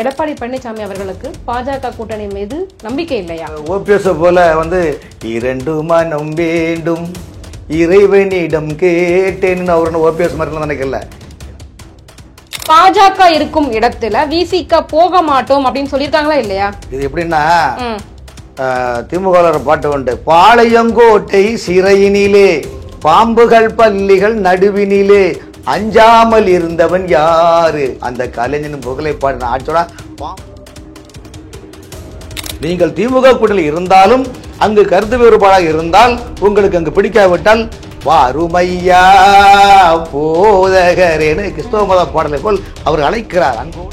எடப்பாடி பழனிசாமி அவர்களுக்கு பாஜக கூட்டணி மீது நம்பிக்கை இல்லையா? ஓபிஎஸ் போல இரண்டு மனம் வேண்டும் இறைவனிடம் கேட்டேன்னு அவரு ஓபிஎஸ் மாதிரி நினைக்கல. பாஜக இருக்கும் இடத்துல விசிக போக மாட்டோம் அப்படின்னு சொல்லிருக்காங்களா இல்லையா? இது எப்படின்னா திமுக பாட்டு உண்டு, பாளையங்கோட்டை சிறையினிலே பாம்புகள் பள்ளிகள் நடுவினிலே அஞ்சாமல் இருந்தவன் யாரு, அந்த கலைஞன் புகழை பாடின ஆட்சோட. நீங்கள் திமுக கூட்டணியில் இருந்தாலும் அங்கு கருத்து வேறுபாடாக இருந்தால் உங்களுக்கு அங்கு பிடிக்காவிட்டால் வாருமையா போதகரேன்னு கிறிஸ்தவ மத பாடலை போல் அவர் அழைக்கிறார். அங்கு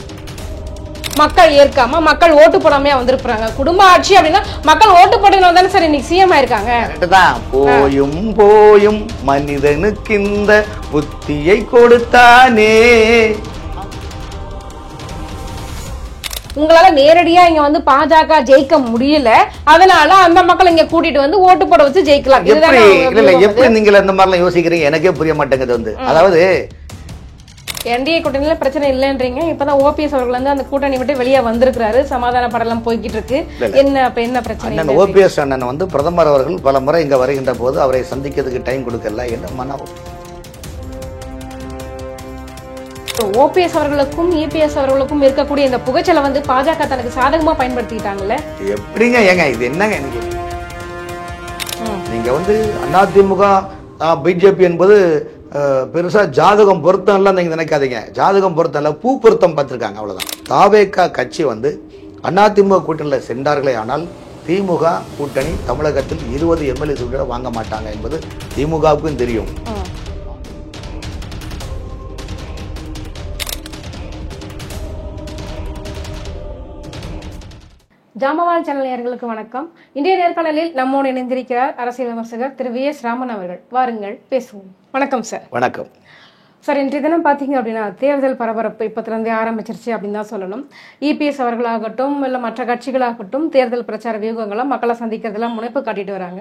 மக்கள் ஏற்காம மக்கள் ஓட்டு போடாமையா வந்திருப்பாங்க. குடும்ப ஆட்சி அப்படின்னா மக்கள் ஓட்டு போட்டதுனால தானே சார் இன்னைக்கு சிஎம் ஆயிருக்காங்க. போயும் போயும் மனிதனுக்கு இந்த புத்தியை கொடுத்தானே. உங்களால நேரடியா இங்க பாஜக ஜெயிக்க முடியல, அதனால அந்த மக்கள் இங்க கூட்டிட்டு ஓட்டு போட வச்சு ஜெயிக்கலாம். எப்படி நீங்க இந்த மாதிரி யோசிக்கிறீங்க எனக்கே புரிய மாட்டேங்குது. அதாவது என்டிஏ கூட்டணியில பிரச்சனை இல்லைன்றீங்க, இப்பதான் ஓபிஎஸ் அவர்கள் அந்த கூட்டணி விட்டு வெளியே வந்திருக்கிறாரு, சமாதான படலாம் போய்கிட்டு இருக்கு. என்ன பிரச்சனை? ஓபிஎஸ் அண்ணன் பிரதமர் அவர்கள் பல முறை இங்க வருகின்ற போது அவரை சந்திக்கிறதுக்கு டைம் கொடுக்கல. என்ன மன ஓபிஎஸ் அவர்களுக்கும் இபிஎஸ் அவர்களுக்கும் இருக்கக்கூடிய இந்த புகைச்சலை பாஜக தனக்கு சாதகமா பயன்படுத்திட்டாங்கல்ல. எப்படிங்க ஏங்க இது என்னங்க? நீங்க அதிமுக பிஜேபி என்பது பெருசா ஜாதகம் பொருத்தம் எல்லாம் நீங்க நினைக்காதீங்க. ஜாதகம் பொருத்தம் இல்ல, பூ பொருத்தம் பார்த்திருக்காங்க, அவ்வளவுதான். தாவேகா கட்சி அதிமுக கூட்டணியில் சென்றார்களே ஆனால் திமுக கூட்டணி தமிழகத்தில் 20 எம்எல்ஏ வாங்க மாட்டாங்க என்பது திமுகவுக்கும் தெரியும். ஜாமவான் சேனல் நேயர்களுக்கு வணக்கம். இன்றைய நேர்காணலில் நம்மோடு இணைந்திருக்கிறார் அரசியல் விமர்சகர் திரு வி.எஸ். ராமன் அவர்கள். வாருங்கள் பேசுவோம். வணக்கம் சார். வணக்கம் சார். இன்றைய தினம் பார்த்தீங்க அப்படின்னா தேர்தல் பரபரப்பு இப்பத்திலிருந்தே ஆரம்பிச்சிருச்சு அப்படின்னு தான் சொல்லணும். இபிஎஸ் அவர்களாகட்டும் இல்லை மற்ற கட்சிகளாகட்டும் தேர்தல் பிரச்சார வியூகங்களை மக்களை சந்திக்கிறதுலாம் முனைப்பு காட்டிட்டு வராங்க.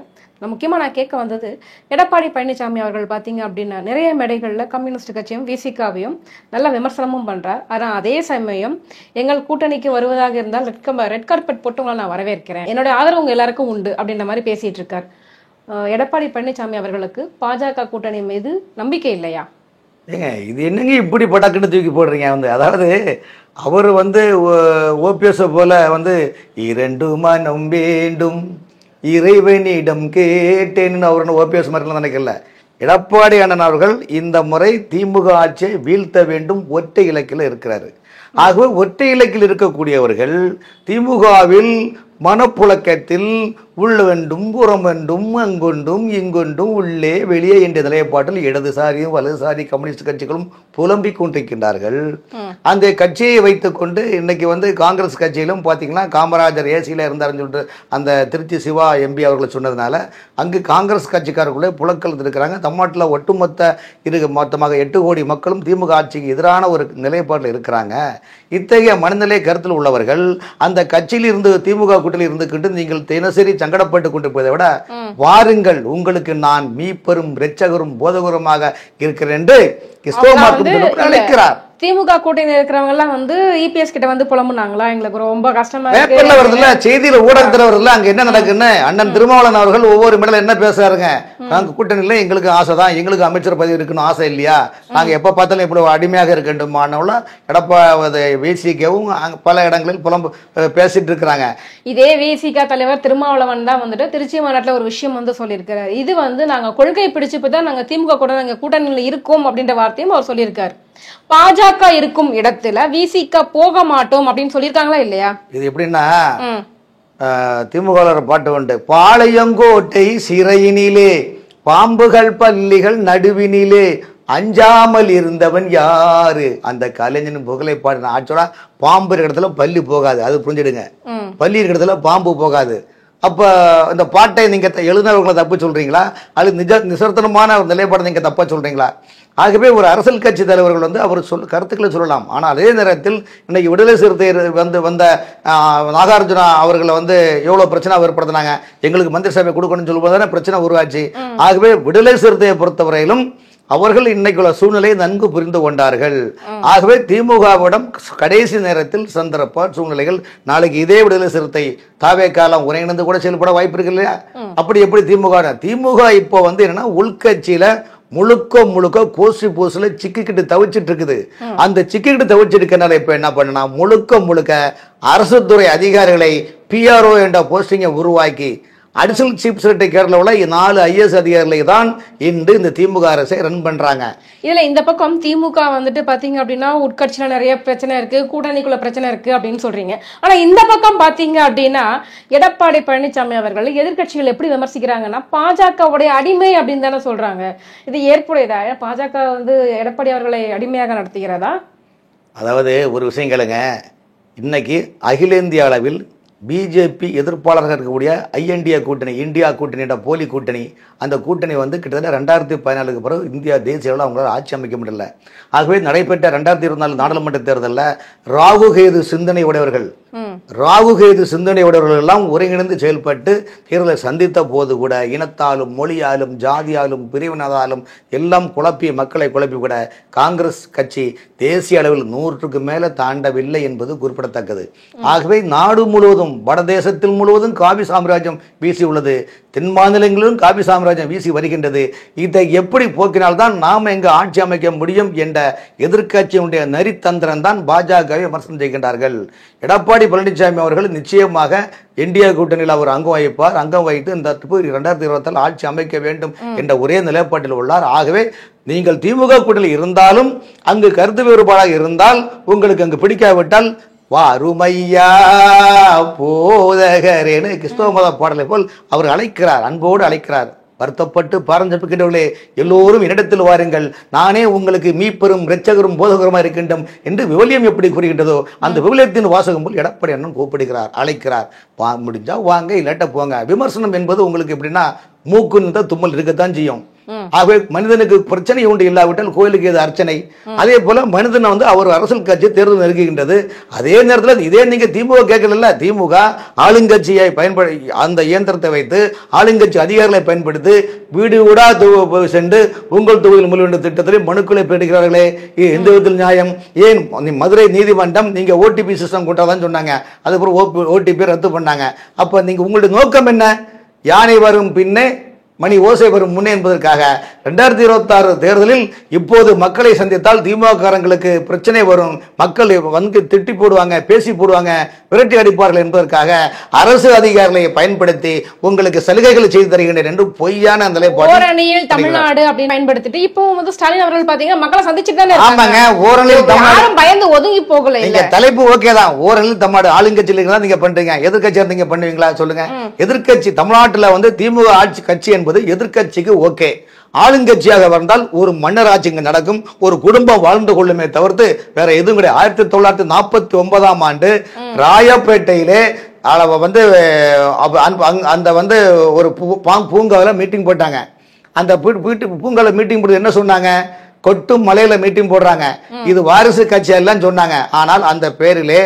முக்கியமாக நான் கேட்க வந்தது, எடப்பாடி பழனிசாமி அவர்கள் பார்த்தீங்க அப்படின்னா நிறைய மேடைகளில் கம்யூனிஸ்ட் கட்சியும் விசிகாவையும் நல்ல விமர்சனமும் பண்றார். ஆனால் அதே சமயம் எங்கள் கூட்டணிக்கு வருவதாக இருந்தால் ரெட் கார்பெட் போட்டு உங்களை நான் வரவேற்கிறேன், என்னோட ஆதரவு உங்க எல்லாருக்கும் உண்டு அப்படின்ற மாதிரி பேசிட்டு இருக்கார். எடப்பாடி பழனிசாமி அவர்களுக்கு பாஜக கூட்டணி மீது நம்பிக்கை இல்லையா? ஏங்க இது என்னங்க இப்படி பட்டாக்குன்னு தூக்கி போடுறீங்க? அதாவது அவர் ஓபிஎஸ் போல இரண்டு மனம் வேண்டும் இறைவனிடம் கேட்டேன்னு அவரு ஓபிஎஸ் மாதிரி நினைக்கல. எடப்பாடி அண்ணன் அவர்கள் இந்த முறை திமுக ஆட்சியை வீழ்த்த வேண்டும் ஒற்றை இலக்கில் இருக்கிறாரு. ஆகவே ஒற்றை இலக்கில் இருக்கக்கூடியவர்கள் திமுகவில் மனப்புழக்கத்தில் உள்ள வேண்டும் புறம் வேண்டும் அங்கொண்டும் இங்கொண்டும் உள்ளே வெளியே என்ற நிலைப்பாட்டில் இடதுசாரியும் வலதுசாரி கம்யூனிஸ்ட் கட்சிகளும் புலம்பிக் கொண்டிருக்கின்றார்கள். அந்த கட்சியை வைத்துக் கொண்டு இன்னைக்கு காங்கிரஸ் கட்சியிலும் பார்த்தீங்கன்னா காமராஜர் ஏசியில் இருந்தாருன்னு சொல்லிட்டு அந்த திருச்சி சிவா எம்பி அவர்கள் சொன்னதுனால அங்கு காங்கிரஸ் கட்சிக்காரர்களே புலக்கல் இருக்கிறாங்க. தமிழ்நாட்டில் ஒட்டுமொத்த மொத்தமாக 8 கோடி மக்களும் திமுக ஆட்சிக்கு எதிரான ஒரு நிலைப்பாட்டில் இருக்கிறாங்க. இத்தகைய மனநிலை கருத்தில் உள்ளவர்கள் அந்த கட்சியில் இருந்து திமுக கூட்டணியில் இருந்துக்கிட்டு நீங்கள் தினசரி சங்கடப்பட்டு கொண்டு போவதை விட வாருங்கள், உங்களுக்கு நான் மீப்பெரும் இரட்சகரும் போதகருமாக இருக்கிறேன் என்று அழைக்கிறார். திமுக கூட்டணி இருக்கிறவங்க எல்லாம் இபிஎஸ் கிட்ட புலம்புனாங்களா, எங்களுக்கு ரொம்ப கஷ்டமா பேப்பர்ல வருதுல்ல, செய்தியில ஊடகத்துல வருதுல்ல, அங்க என்ன நடக்குன்னு அண்ணன் திருமாவளவன் அவர்கள் ஒவ்வொரு மேடல என்ன பேசுறாருங்க, நாங்க கூட்டணியில எங்களுக்கு ஆசைதான், எங்களுக்கு அமைச்சர் பதவி இருக்குன்னு ஆசை இல்லையா, நாங்க எப்ப பார்த்தாலும் இப்படி அடிமையாக இருக்கட்டுமானவள எடப்பாடி விசிகவும் பல இடங்களில் புலம்பு பேசிட்டு இருக்கிறாங்க. இதே விசிக தலைவர் திருமாவளவன் தான் திருச்சி மாநாட்டில் ஒரு விஷயம் சொல்லியிருக்கிறார். இது நாங்க கொள்கை பிடிச்சுதான் நாங்க திமுக கூட நாங்க கூட்டணியில இருக்கோம் அப்படின்ற வார்த்தையும் அவர் சொல்லியிருக்காரு. பாஜக இருக்கும் இடத்துல விசிக போக மாட்டோம் அப்படின்னு சொல்லிருக்காங்களா இல்லையா? இது எப்படின்னா திமுக பாட்டு உண்டு, பாளையங்கோட்டை சிறையினிலே பாம்புகள் பள்ளிகள் நடுவினிலே அஞ்சாமல் இருந்தவன் யாரு, அந்த கலைஞன் புகழை பாடின ஆட்சோட. பாம்பு இருக்கிற இடத்துல பள்ளி போகாது, அது புரிஞ்சிடுங்க. பள்ளி இருக்கிற இடத்துல பாம்பு போகாது. அப்ப இந்த பாட்டை நீங்க எழுதினவர்களை தப்பு சொல்றீங்களா அல்லது நிசர்த்தனமான ஒரு நிலைப்பாடு நீங்க தப்பா சொல்றீங்களா? ஆகவே ஒரு அரசியல் கட்சி தலைவர்கள் அவர் கருத்துக்களை சொல்லலாம். ஆனால் அதே நேரத்தில் இன்னைக்கு விடுதலை சிறுத்தை வந்த நாகார்ஜுனா அவர்களை எவ்வளவு பிரச்சனை ஏற்படுத்தினாங்க, எங்களுக்கு மந்திரி சபை கொடுக்கணும்னு சொல்லும்போது பிரச்சனை உருவாச்சு. ஆகவே விடுதலை சிறுத்தையை பொறுத்தவரையிலும் அவர்கள் இன்னைக்குள்ள சூழ்நிலையை நன்கு புரிந்து கொண்டார்கள். ஆகவே திமுகவிடம் கடைசி நேரத்தில் சந்தர்ப்ப சூழ்நிலைகள் நாளைக்கு இதே விடுதலை சிறுத்தை தாவே காலம் ஒருங்கிணைந்து கூட செயல்பட வாய்ப்பு இருக்கு இல்லையா? அப்படி எப்படி திமுக இப்போ வந்து என்னன்னா உள்கட்சியில முழுக்க கோசி பூசுல சிக்கிக்கிட்டு தவிச்சிட்டு இருக்குது. அந்த சிக்கிக்கிட்டு தவிச்சிருக்கனால இப்ப என்ன பண்ணா முழுக்க அரசு துறை அதிகாரிகளை PRO என்ற போஸ்டிங்கை உருவாக்கி அடிஷனல் சீஃப் செக்ரட்டரி கேரளாவில் 4 IAS அதிகாரிகளை தான் இன்று இந்த திமுக அரசை ரன் பண்றாங்க. இதுல இந்த பக்கம் திமுக வந்துட்டு பாத்தீங்க அப்படின்னா உட்கட்சியில நிறைய பிரச்சனை இருக்கு, கூட்டணிக்குள்ள பிரச்சனை இருக்கு அப்படின்னு சொல்றீங்க. ஆனா இந்த பக்கம் பாத்தீங்க அப்படின்னா எடப்பாடி பழனிசாமி அவர்கள் எதிர்கட்சிகள் எப்படி விமர்சிக்கிறாங்கன்னா பாஜகவுடைய அடிமை அப்படின்னு தானே சொல்றாங்க. இது ஏற்புடையதா? பாஜக வந்து எடப்பாடி அவர்களை அடிமையாக நடத்துகிறதா? அதாவது ஒரு விஷயம் கேளுங்க, இன்னைக்கு அகில இந்திய அளவில் பிஜேபி எதிர்ப்பாளர்கள் இருக்கக்கூடிய INDA கூட்டணி, இந்தியா கூட்டணி என்ற போலி கூட்டணி, அந்த கூட்டணி வந்து கிட்டத்தட்ட 2014க்கு பிறகு இந்தியா தேசிய அளவில் அவங்களால ஆட்சி அமைக்க முடியல. ஆகவே நடைபெற்ற 2024 நாடாளுமன்ற தேர்தலில் ராகுகேது சிந்தனை உடையவர்கள் எல்லாம் ஒருங்கிணைந்து செயல்பட்டு தேர்தலை சந்தித்த போது கூட இனத்தாலும் மொழியாலும் ஜாதியாலும் பிரிவினதாலும் எல்லாம் மக்களை குழப்பி கூட காங்கிரஸ் கட்சி தேசிய அளவில் 100க்கு மேல தாண்டவில்லை என்பது குறிப்பிடத்தக்கது. ஆகவே நாடு முழுவதும் வடதேசத்தில் முழுவதும் காவி சாம்ராஜ்யம் வீசி உள்ளது, தென் மாநிலங்களிலும் காவி சாம்ராஜ்யம் வீசி வருகின்றது. இதை எப்படி போக்கினால்தான் நாம் எங்க ஆட்சி அமைக்க முடியும் என்ற எதிர்கட்சியினுடைய நரித்தந்திரன் தான் பாஜகவை விமர்சனம் செய்கின்றார்கள். எடப்பாடி பழனிசாமி அவர்கள் நிச்சயமாக இந்தியா கூட்டணியில் அவர் அங்கம் வகித்து இந்த 2024 ஆட்சி அமைக்க வேண்டும் என்ற ஒரே நிலைப்பாட்டில் உள்ளார். ஆகவே நீங்கள் திமுக கூட்டணியில் இருந்தாலும் அங்கு கருத்து வேறுபாடாக இருந்தால் உங்களுக்கு அங்கு பிடிக்காவிட்டால் வாருமையா போதகரேன்னு கிறிஸ்தவ மத பாடலை போல் அவர் அழைக்கிறார், அன்போடு அழைக்கிறார். வருத்தப்பட்டு பாரஞ்சப்பிக்கின்றவர்களே எல்லோரும் என்னிடத்தில் வாருங்கள், நானே உங்களுக்கு மீப்பெரும் இரட்சகரும் போதகருமா இருக்கின்றோம் என்று விவிலியம் எப்படி கூறுகின்றதோ அந்த விவிலியத்தின் வாசகம் போல் எடப்பாடி அண்ணன் கூப்பிடுகிறார், அழைக்கிறார். முடிஞ்சா வாங்க, இல்லாட்ட போங்க. விமர்சனம் என்பது உங்களுக்கு எப்படின்னா மூக்கு நின்ற தும்மல் இருக்கத்தான் செய்யும். ஆகவே மனிதனுக்கு பிரச்சனை ஒன்று இல்லாவிட்டால் கோயிலுக்கு ஏது அர்ச்சனை. அதே போல மனிதனை வந்து அவர் அரசியல் கட்சி தேர்தல் நெருங்குகின்றது. அதே நேரத்தில் இதே நீங்க திமுக கேட்கல, திமுக ஆளுங்கட்சியை பயன்படுத்தி அந்த இயந்திரத்தை வைத்து ஆளுங்கட்சி அதிகாரிகளை பயன்படுத்தி வீடு வீடா சென்று உங்கள் தொகுதியில் முதல் திட்டத்திலே மனுக்களை பெறுகிறார்களே, எந்த விதத்தில் நியாயம்? ஏன் மதுரை நீதிமன்றம் நீங்க OTP சிஸ்டம் கொண்டாதான் சொன்னாங்க, அதுக்கப்புறம் OTP ரத்து பண்ணாங்க. அப்ப நீங்க உங்களுடைய நோக்கம் என்ன? யானை வரும் பின்னே மணி ஓசை வரும் முன்னே என்பதற்காக 2026 தேர்தலில் இப்போது மக்களை சந்தித்தால் திமுககாரங்களுக்கு பிரச்சனை வரும், மக்கள் வந்து திட்டி போடுவாங்க, பேசி போடுவாங்க, விரட்டி அடிப்பார்கள் என்பதற்காக அரசு அதிகாரிகளை பயன்படுத்தி உங்களுக்கு சலுகைகளை செய்து தருகின்றனர் என்று பொய்யான அந்த ஓரணியில் தமிழ்நாடு அப்படின்னு பயன்படுத்திட்டு இப்போ வந்து ஸ்டாலின் அவர்கள் பாத்தீங்கன்னா மக்களை சந்திச்சுட்டு தானே இருக்காங்க. ஆமாங்க, ஓரணியில் தமிழ்நாடு பயந்து ஒதுங்கி போகல. நீங்க தலைப்பு ஓகே தான், ஓரணியில் தமிழ்நாடு ஆளுங்கட்சியில் இருந்தா நீங்க பண்றீங்க, எதிர்கட்சியா நீங்க பண்ணுவீங்களா சொல்லுங்க? எதிர்கட்சி தமிழ்நாட்டில் வந்து திமுக ஆட்சி கட்சி என்பது எதிர்கட்சிக்கு ஓகே, ஆளுங்கட்சியாக வந்தால் ஒரு மன்னர் ஆட்சி இங்க நடக்கும், ஒரு குடும்பம் வாழ்ந்து கொள்ளுமே தவிர்த்து வேற எதுவும் கிடையாது. 1949ஆம் ஆண்டு ராயப்பேட்டையிலே வந்து அந்த வந்து ஒரு பூங்காவில் மீட்டிங் போட்டாங்க. அந்த பூங்காவில் மீட்டிங் போட்டு என்ன சொன்னாங்க? கொட்டும் மலையில மீட்டிங் போடுறாங்க, இது வாரிசு கட்சி எல்லாம் சொன்னாங்க. ஆனால் அந்த பேரிலே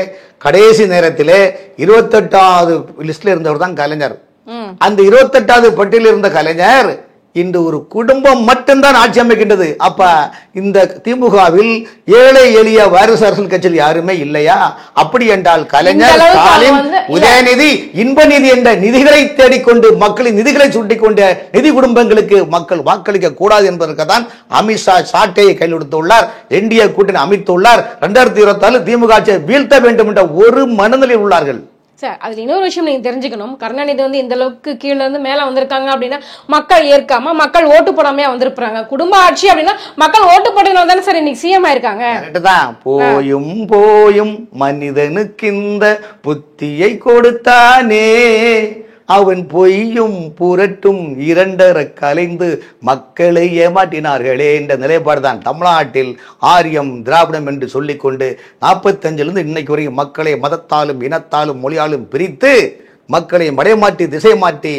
கடைசி நேரத்திலே 28வது லிஸ்ட்ல இருந்தவர் தான் கலைஞர். அந்த 28வது பட்டியலில் இருந்த கலைஞர் இன்று ஒரு குடும்பம் மட்டும்தான் ஆட்சி அமைக்கின்றது. அப்ப இந்த திமுகவில் ஏழை எளிய வாரிசு அரசியல் கட்சியில் யாருமே இல்லையா? அப்படி என்றால் கலைஞர், ஸ்டாலின், உதயநிதி, இன்ப நிதி என்ற நிதிகளை தேடிக்கொண்டு மக்களின் நிதிகளை சுட்டிக்கொண்ட நிதி குடும்பங்களுக்கு மக்கள் வாக்களிக்க கூடாது என்பதற்கு தான் அமித்ஷா சாட்டையை கையில் எடுத்துள்ளார், இந்தியா கூட்டணி அமைத்துள்ளார். 2024 திமுக ஆட்சியை வீழ்த்த வேண்டும் என்ற ஒரு மனநிலையில் உள்ளார்கள். சார், அதுல இன்னொரு விஷயம் நீங்க தெரிஞ்சுக்கணும். கருணாநிதி வந்து இந்த அளவுக்கு கீழே இருந்து மேல வந்திருக்காங்க அப்படின்னா மக்கள் ஏற்காம, மக்கள் ஓட்டு போடாமையா வந்திருப்பாங்க. குடும்ப ஆட்சி அப்படின்னா மக்கள் ஓட்டு போட்டதுனால தானே சார் இன்னைக்கு சிஎம் ஆயிருக்காங்க. போயும் போயும் மனிதனுக்கு இந்த புத்தியை கொடுத்தானே, அவன் பொய்யும் புரட்டும் இரண்டரை கலைந்து மக்களை ஏமாற்றினார்களே என்ற நிலைப்பாடுதான் தமிழ்நாட்டில் ஆரியம் திராவிடம் என்று சொல்லிக்கொண்டு 45லிருந்து இன்னைக்கு வரைக்கும் மக்களை மதத்தாலும் இனத்தாலும் மொழியாலும் பிரித்து மக்களை மடைமாற்றி திசை மாற்றி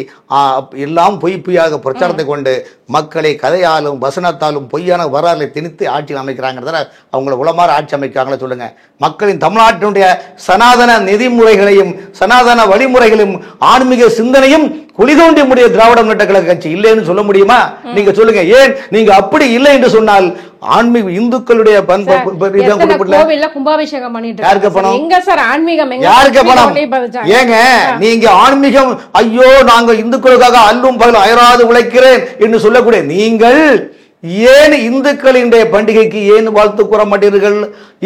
எல்லாம் பொய்யாக பிரச்சாரத்தை கொண்டு மக்களை கதையாலும் வசனத்தாலும் பொய்யான வரலாறை திணித்து ஆட்சி அமைக்கிறாங்க. அவங்களை உளமாற ஆட்சி அமைக்கிறாங்களே சொல்லுங்க. மக்களின் தமிழ்நாட்டினுடைய சனாதன நெறிமுறைகளையும் சனாதன வழிமுறைகளையும் ஆன்மீக சிந்தனையும் குழி தோண்டி முடிய திராவிட முன்னேற்ற கழக கட்சி இல்லைன்னு சொல்ல முடியுமா? நீங்க சொல்லுங்க. ஏன் நீங்க அப்படி இல்லை என்று சொன்னால் ஆன்மீக இந்துக்களுடைய கும்பாபிஷேகம் பண்ணிட்டு யாருக்கு பணம்? எங்க சார் ஆன்மீகம்? யாருக்கு பணம்? ஏங்க நீங்க ஆன்மீகம் ஐயோ நாங்க இந்துக்களுக்காக அல்லும் பகலும் அயராது உழைக்கிறேன் என்று சொல்லக்கூடிய நீங்கள் ஏன் இந்துக்களினுடைய பண்டிகைக்கு ஏன் வாழ்த்து கூற மாட்டீர்கள்?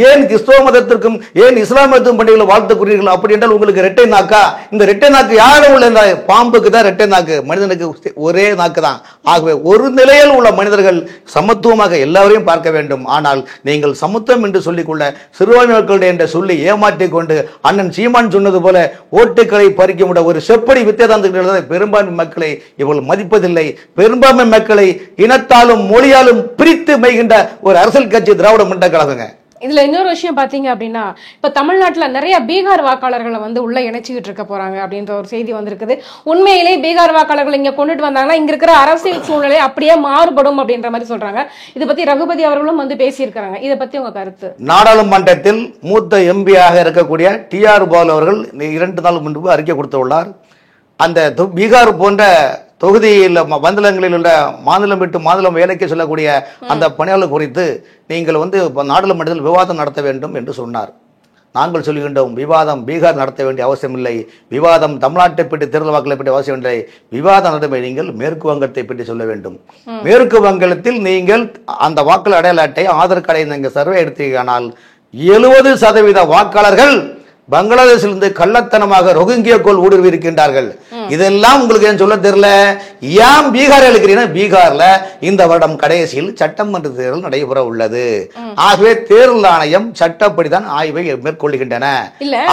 ஏன் கிறிஸ்தவ மதத்திற்கும் ஏன் இஸ்லாம் மதத்தின் பண்டிகைகளை வாழ்த்து கூறீர்கள்? அப்படி என்றால் உங்களுக்கு ரெட்டை நாக்கா? இந்த ரெட்டை நாக்கு யாரும் உள்ள பாம்புக்கு தான் ரெட்டை நாக்கு, மனிதனுக்கு ஒரே நாக்கு தான். ஆகவே ஒரு நிலையில் உள்ள மனிதர்கள் சமத்துவமாக எல்லாரையும் பார்க்க வேண்டும். ஆனால் நீங்கள் சமத்துவம் என்று சொல்லிக்கொள்ள சிறுபான்மை மக்களுடைய என்ற சொல்லி ஏமாற்றிக் கொண்டு அண்ணன் சீமான் சொன்னது போல ஓட்டுக்களை பறிக்க முடிய ஒரு செப்படி வித்தியாசத்தை பெரும்பான்மை மக்களை இவர்கள் மதிப்பதில்லை. பெரும்பான்மை மக்களை இனத்தாலும் மொழியாலும் பிரித்து மைகின்ற ஒரு அரசியல் கட்சி திராவிட முன்னேற்ற கழகங்க. இதுல இன்னொரு விஷயம் பாத்தீங்க அப்படின்னா, இப்ப தமிழ்நாட்டுல நிறைய பீகார் வாக்காளர்களை வந்து உள்ள இணைச்சிக்கிட்டு இருக்க போறாங்க அப்படின்ற ஒரு செய்தி வந்திருக்குது. உண்மையிலே பீகார் வாக்காளர்கள் இங்க கொண்டுட்டு வந்தாங்கன்னா இங்க இருக்கிற அரசியல் சூழ்நிலை அப்படியே மாறுபடும் அப்படின்ற மாதிரி சொல்றாங்க. இதை பத்தி ரகுபதி அவர்களும் வந்து பேசியிருக்காங்க. இதை பத்தி உங்க கருத்து? நாடாளுமன்றத்தில் மூத்த எம்பியாக இருக்கக்கூடிய TR பாலு அவர்கள் 2 நாள் முன்பு அறிக்கை கொடுத்துள்ளார். அந்த பீகார் போன்ற தொகுதியில் மண்டலங்களில் உள்ள மாநிலம் விட்டு மாநிலம் வேலைக்கு சொல்லக்கூடிய அந்த பணியாளர் குறித்து நீங்கள் வந்து நாடாளுமன்றத்தில் விவாதம் நடத்த வேண்டும் என்று சொன்னார். நாங்கள் சொல்கின்றோம், விவாதம் பீகார் நடத்த வேண்டிய அவசியம் இல்லை, விவாதம் தமிழ்நாட்டை பற்றி தேர்தல் வாக்களை பற்றி அவசியம் இல்லை, விவாதம் நடத்த நீங்கள் மேற்கு வங்கத்தை பற்றி சொல்ல வேண்டும். மேற்கு வங்கத்தில் நீங்கள் அந்த வாக்காளர் அடையாள அட்டை ஆதார் கார்டை நீங்கள் சர்வே எடுத்தீங்கனால் 70% வாக்காளர்கள் பங்களாதேஷிலிருந்து கள்ளத்தனமாக ரோஹிங்கியா கோல் ஊடுருவி இருக்கின்றார்கள். இதெல்லாம் உங்களுக்கு ஏன் சொல்ல தெரியல? ஏன் பீகார் எழுக்கிறீங்கன்னா, பீகார்ல இந்த வருடம் கடைசியில் சட்டமன்ற தேர்தல் நடைபெற உள்ளது. ஆகவே தேர்தல் ஆணையம் சட்டப்படிதான் ஆய்வை மேற்கொள்கின்றன.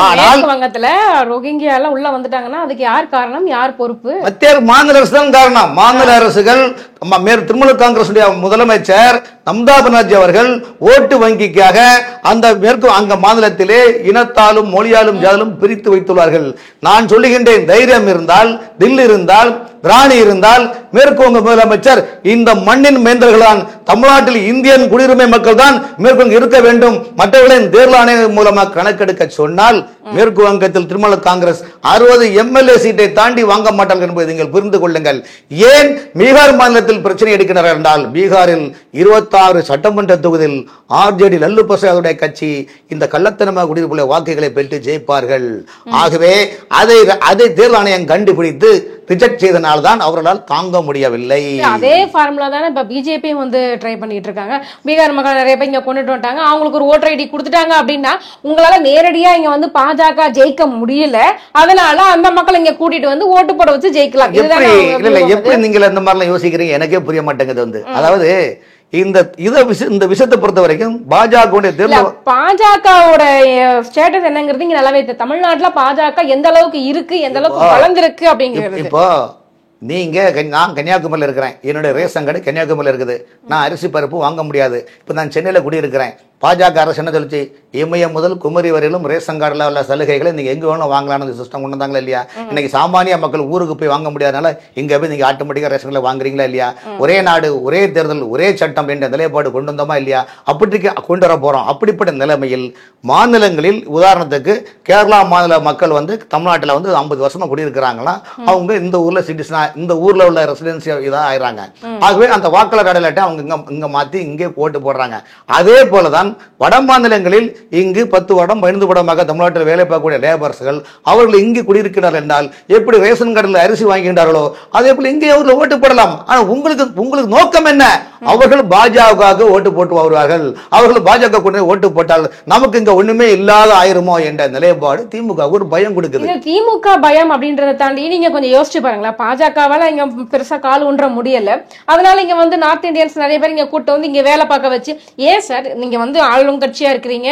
ஆனால் வங்கத்துல ரோஹிங்கியா எல்லாம் உள்ள வந்துட்டாங்கன்னா அதுக்கு யார் காரணம், யார் பொறுப்பு? மத்திய மாநில அரசு தான் காரணம். மாநில அரசுகள் திரிணாமுல் காங்கிரஸ் முதலமைச்சர் மம்தா பானர்ஜி அவர்கள் ஓட்டு வங்கிக்காக அந்த மேற்கு அங்க மாநிலத்திலே இனத்தாலும் மொழியாலும் ஜாதிலும் பிரித்து வைத்துள்ளார்கள். நான் சொல்லுகின்றேன், தைரியம் இருந்தால், தில்லி இருந்தால், ராணி இருந்தால், மேற்கு வங்க முதலமைச்சர் இந்த மண்ணின் மேந்தர்கள் தான், தமிழ்நாட்டில் இந்தியன் குடியுரிமை மக்கள் தான் மேற்கு இருக்க வேண்டும், மற்றவர்களின் தேர்தல் ஆணையம் மூலமாக கணக்கெடுக்க சொன்னால் மேற்கு வங்கத்தில் திரிணாமுல் காங்கிரஸ் 60 MLA சீட்டை தாண்டி வாங்க மாட்டார்கள் என்பதை நீங்கள் புரிந்து கொள்ளுங்கள். ஏன் பீகார் மாநிலத்தில் பிரச்சனை எடுக்கிறார்கள் என்றால், பீகாரில் 26 சட்டமன்ற தொகுதியில் RJD லல்லு பிரசாதுடைய கட்சி இந்த கள்ளத்தனமாக குடியிருப்புள்ள வாக்குகளை பெற்று ஜெயிப்பார்கள். ஆகவே அதை தேர்தல் ஆணையம் கண்டுபிடித்து ரிஜெக்ட் செய்தனால்தான் அவர்களால் தாங்க முடியவில்லை. அதே ஃபார்முலா தானே இப்ப பிஜேபி வந்து ட்ரை பண்ணிட்டு இருக்காங்க. பீகார் மக்கள் நிறைய பேர் இங்க கொண்டுட்டு வந்துட்டாங்க, அவங்களுக்கு ஒரு ஓட்டர் ஐடி கொடுத்துட்டாங்க அப்படின்னா உங்களால நேரடியா இங்க வந்து பாஜக ஜெயிக்க முடியல, அதனால அந்த மக்கள் இங்க கூட்டிட்டு வந்து ஓட்டு போட வச்சு ஜெயிக்கலாம். எப்படி நீங்க இந்த மாதிரி யோசிக்கிறீங்க எனக்கே புரிய மாட்டேங்குது. அதாவது இந்த விஷயத்தை பொறுத்த வரைக்கும் பாஜகவோட ஸ்டேட்டஸ் என்னங்கிறது இங்க நல்லாவே தமிழ்நாட்டுல பாஜக எந்த அளவுக்கு இருக்கு, எந்த அளவுக்கு வளர்ந்திருக்கு அப்படிங்கிறது. இப்போ நீங்க நான் கன்னியாகுமரியில் இருக்கிறேன், என்னுடைய ரேஷன் கார்டு கன்னியாகுமரியில் இருக்குது, நான் அரிசி பருப்பு வாங்க முடியாது. இப்போ நான் சென்னையில குடியிருக்கிறேன், பாஜக அரசு என்ன சொல்லிச்சு, இமயம் முதல் குமரி வரையிலும் ரேஷன் கார்டில் உள்ள சலுகைகளை நீங்க எங்க வேணும் வாங்கலாம்னு சிஸ்டம் கொண்டு வந்தாங்களா இல்லையா? இன்னைக்கு சாமானிய மக்கள் ஊருக்கு போய் வாங்க முடியாதனால இங்க போய் நீங்க ஆட்டோமேட்டிக்கா ரேஷன் கார்டில் வாங்குறீங்களா இல்லையா? ஒரே நாடு ஒரே தேர்தல் ஒரே சட்டம் என்ற நிலைப்பாடு கொண்டு வந்தோமா இல்லையா? அப்படி கொண்டு வர போறோம். அப்படிப்பட்ட நிலைமையில் மாநிலங்களில் உதாரணத்துக்கு கேரளா மாநில மக்கள் வந்து தமிழ்நாட்டில் வந்து 50 வருஷமா குடியிருக்கிறாங்களா, அவங்க இந்த ஊர்ல சிட்டிசனா இந்த ஊர்ல உள்ள ரெசிடென்சியா இதான் ஆயிடுறாங்க. ஆகவே அந்த வாக்காளர் அடையாளத்தை அவங்க இங்க மாத்தி இங்கே ஓட்டு போடுறாங்க. அதே போலதான் வட மாநிலங்களில் இங்கு 10 வருடம் 15 வருடமாக தமிழ்நாட்டில் வேலை பார்க்கக்கூடிய லேபர்ஸ்கள் அவர்கள் இங்கு குடியிருக்கிறார்கள் என்றால் எப்படி ரேஷன் கார்டில் அரிசி வாங்குகின்றார்களோ அதே போல இங்கே அவர்கள் ஓட்டு போடலாம். ஆனா உங்களுக்கு நோக்கம் என்ன? அவர்கள் பாஜக ஓட்டு போட்டு வருவார்கள், அவர்கள் பாஜக கொண்டு ஓட்டு போட்டால் நமக்கு இங்க ஒண்ணுமே இல்லாத ஆயிருமோ என்ற நிலைப்பாடு திமுக ஒரு பயம் கொடுக்குது. திமுக பயம் அப்படின்றத தாண்டி நீங்க கொஞ்சம் யோசிச்சு பாருங்களேன், பாஜகவால இங்க பெருசா கால் ஊன்ற முடியல, அதனால இங்க வந்து நார்த் இந்தியன்ஸ் நிறைய பேர் இங்க கூட்டு வந்து இங்க வேலை பார்க்க வச்சு, ஏன் சார் நீங்க வந்து ஆளுங்கட்சியா இருக்கிறீங்க,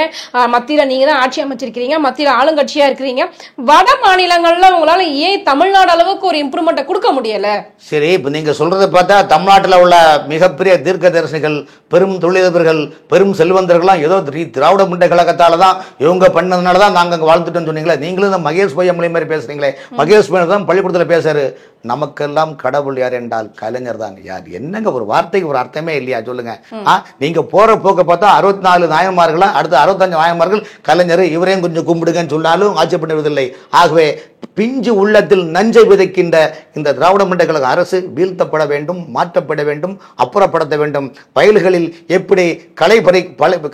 மத்தியில நீங்க தான் ஆட்சி அமைச்சிருக்கிறீங்க, மத்தியில ஆளுங்கட்சியா இருக்கிறீங்க, வட மாநிலங்கள்ல உங்களால ஏன் தமிழ்நாடு அளவுக்கு ஒரு இம்ப்ரூவ்மெண்ட் கொடுக்க முடியல? சரி, இப்ப நீங்க சொல்றதை பார்த்தா தமிழ்நாட்டில் உள்ள மிகப்பெரிய தீர்க்க தரிசனிகள், பெரும் தொழிலதிபர்கள், பெரும் செல்வந்தர்கள்லாம் ஏதோ திராவிட முன்னேற்ற கழகத்தால தான் இவங்க பண்ணதுனாலதான் நாங்க அங்க வாழ்ந்துட்டோம்னு சொன்னீங்களே. நீங்களும் மகேஷ் பொய்யாமொழி மாதிரி பேசுறீங்களே, மகேஷ் பொய்யா தான் பள்ளிக்கூடத்தில் பேசாரு, நமக்கெல்லாம் கடவுள் யார் என்றால் கலைஞர் தான். யார் என்னங்க ஒரு வார்த்தைக்கு ஒரு அர்த்தமே இல்லையா சொல்லுங்க. நீங்க போற போக்க பார்த்தா 64 நாயன்மார்கள் அடுத்து 65 நாயன்மார்கள் கலைஞர் இவரையும் கொஞ்சம் கும்பிடுங்கன்னு சொன்னாலும் ஆட்சேபப்படுவதில்லை. ஆகவே பிஞ்சு உள்ளத்தில் நஞ்சை விதைக்கின்ற இந்த திராவிட முன்னேற்ற கழக அரசு வீழ்த்தப்பட வேண்டும், மாற்றப்பட வேண்டும், அப்புறப்படுத்த வேண்டும். வயல்களில் எப்படி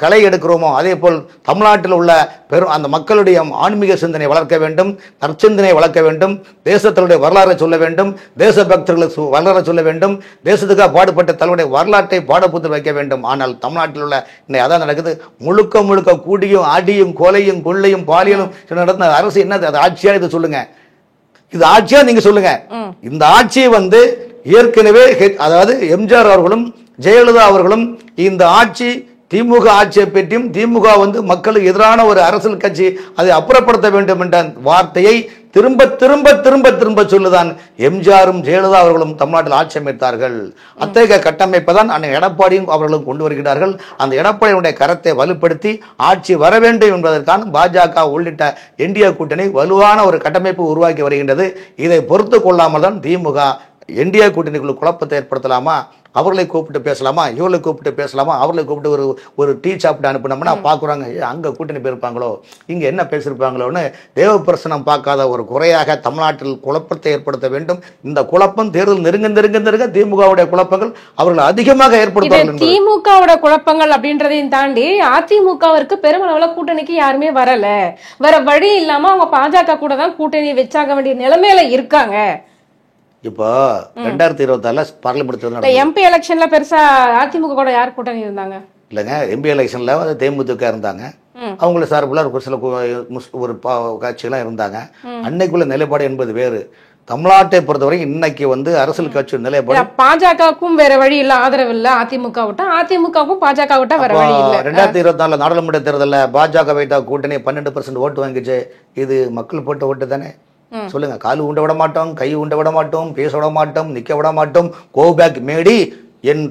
களை எடுக்கிறோமோ அதே போல் தமிழ்நாட்டில் உள்ள பெரும் அந்த மக்களுடைய ஆன்மீக சிந்தனை வளர்க்க வேண்டும், நற்சிந்தனை வளர்க்க வேண்டும், தேசத்தினுடைய வரலாறை சொல்ல வேண்டும், தேசபக்தர்களுக்கு வரலாறை சொல்ல வேண்டும், தேசத்துக்காக பாடுபட்ட தலைவருடைய வரலாற்றை பாடப்புத்தல் வைக்க வேண்டும். ஆனால் தமிழ்நாட்டில் உள்ள இன்னைக்கு அதான் நடக்குது. முழுக்க முழுக்க கூடியும் ஆடியும் கொலையும் கொள்ளையும் பாலியலும் நடந்த அரசு என்னது? அது ஆட்சியா? இது சொல்லுங்க, இது ஆட்சியா? நீங்க சொல்லுங்க. இந்த ஆட்சியை ஏற்கனவே அதாவது எம்ஜிஆர் அவர்களும் ஜெயலலிதா அவர்களும் இந்த ஆட்சி திமுக ஆட்சியை பற்றியும் திமுக மக்களுக்கு எதிரான ஒரு அரசியல் கட்சி அதை அப்புறப்படுத்த வேண்டும் என்ற வார்த்தையை திரும்ப திரும்ப திரும்ப திரும்ப சொல்லுதான் எம்ஜிஆரும் ஜெயலலிதா அவர்களும் தமிழ்நாட்டில் ஆட்சி அமைத்தார்கள். அத்தகைய கட்டமைப்பை தான் அன்னை எடப்பாடியும் அவர்களும் கொண்டு வருகிறார்கள். அந்த எடப்பாடியுடைய கரத்தை வலுப்படுத்தி ஆட்சி வர வேண்டும் என்பதற்கான பாஜக உள்ளிட்ட என்டிஏ கூட்டணி வலுவான ஒரு கட்டமைப்பு உருவாக்கி வருகின்றது. இதை பொறுத்து கொள்ளாமல் தான் திமுக என்டிஏ கூட்டணிக்குள்ள குழப்பத்தை ஏற்படுத்தலாமா, அவர்களை கூப்பிட்டு பேசலாமா, இவர்களை கூப்பிட்டு பேசலாமா, அவர்களை கூப்பிட்டு ஒரு டீ சாப்பிட்டு அனுப்பினோம்னா பார்க்குறாங்க அங்கே கூட்டணி போயிருப்பாங்களோ, இங்கே என்ன பேசியிருப்பாங்களோன்னு தேவப்பிரசனம் பார்க்காத ஒரு குறையாக தமிழ்நாட்டில் குழப்பத்தை ஏற்படுத்த வேண்டும். இந்த குழப்பம் தேர்தல் நெருங்க நெருங்க நெருங்க திமுகவுடைய குழப்பங்கள் அவர்கள் அதிகமாக ஏற்படுத்துவார்கள். திமுகவோட குழப்பங்கள் அப்படின்றதையும் தாண்டி அதிமுகவிற்கு பெருமளவுல கூட்டணிக்கு யாருமே வரல, வேற வழி இல்லாம அவங்க பாஜக கூட தான் கூட்டணி வச்சாக வேண்டிய நிலைமையில இருக்காங்க. இப்போ 2024 பார்லிமெண்ட் எம்பி எலெக்ஷன்ல பெருசா அதிமுக கூட யார் கூட்டணி இருந்தாங்க இல்லைங்க. எம்பி எலெக்ஷன்ல தேமுதிக இருந்தாங்க, அவங்கள சார்புல ஒரு சில ஒரு கட்சியெல்லாம் இருந்தாங்க. அன்னைக்குள்ள நிலைப்பாடு என்பது வேறு. தமிழ்நாட்டை பொறுத்தவரை இன்னைக்கு அரசியல் கட்சி நிலைப்பாடு பாஜகவுக்கும் வேற வழி இல்ல, ஆதரவு இல்ல. அதிமுக விட்டா அதிமுகவும் பாஜக விட்டா வேற வழி இல்ல. 2024 நாடாளுமன்ற தேர்தலில் பாஜக வைத்தா கூட்டணி 12% ஓட்டு வாங்கிச்சு. இது மக்கள் போட்ட ஓட்டு தானே? சொல்லுங்க. காலு உண்ட விட மாட்டோம், கை உண்ட விட மாட்டோம், பேச விட மாட்டோம், நிக்க விட மாட்டோம். Go back Modi. என்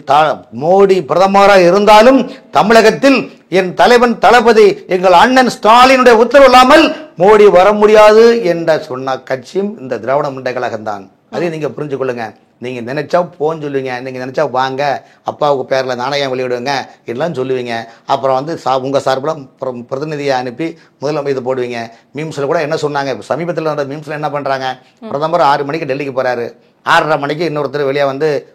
மோடி பிரதமராக இருந்தாலும் தமிழகத்தில் என் தலைவன் தளபதி எங்கள் அண்ணன் ஸ்டாலினுடைய உத்தரவு இல்லாமல் மோடி வர முடியாது என்ற சொன்ன கட்சியும் இந்த திராவிட முன்னேற்ற கழகம் தான். அதையும் நீங்க புரிஞ்சு கொள்ளுங்க. நீங்க நினைச்சா போன்னு சொல்லுவீங்க, நீங்க நினைச்சா வாங்க அப்பாவுக்கு பேர்ல நாணயம் வெளியிடுங்க இதெல்லாம் சொல்லுவீங்க. அப்புறம் உங்க சார்பில் பிரதிநிதியை அனுப்பி முதல்ல இது போடுவீங்க. மீம்ஸ்ல கூட என்ன சொன்னாங்க, சமீபத்தில் வந்த மீம்ஸ்ல என்ன பண்றாங்க, பிரதமர் 6 மணிக்கு டெல்லிக்கு போறாரு, 6:30 மணிக்கு இன்னொருத்தர் வெளியே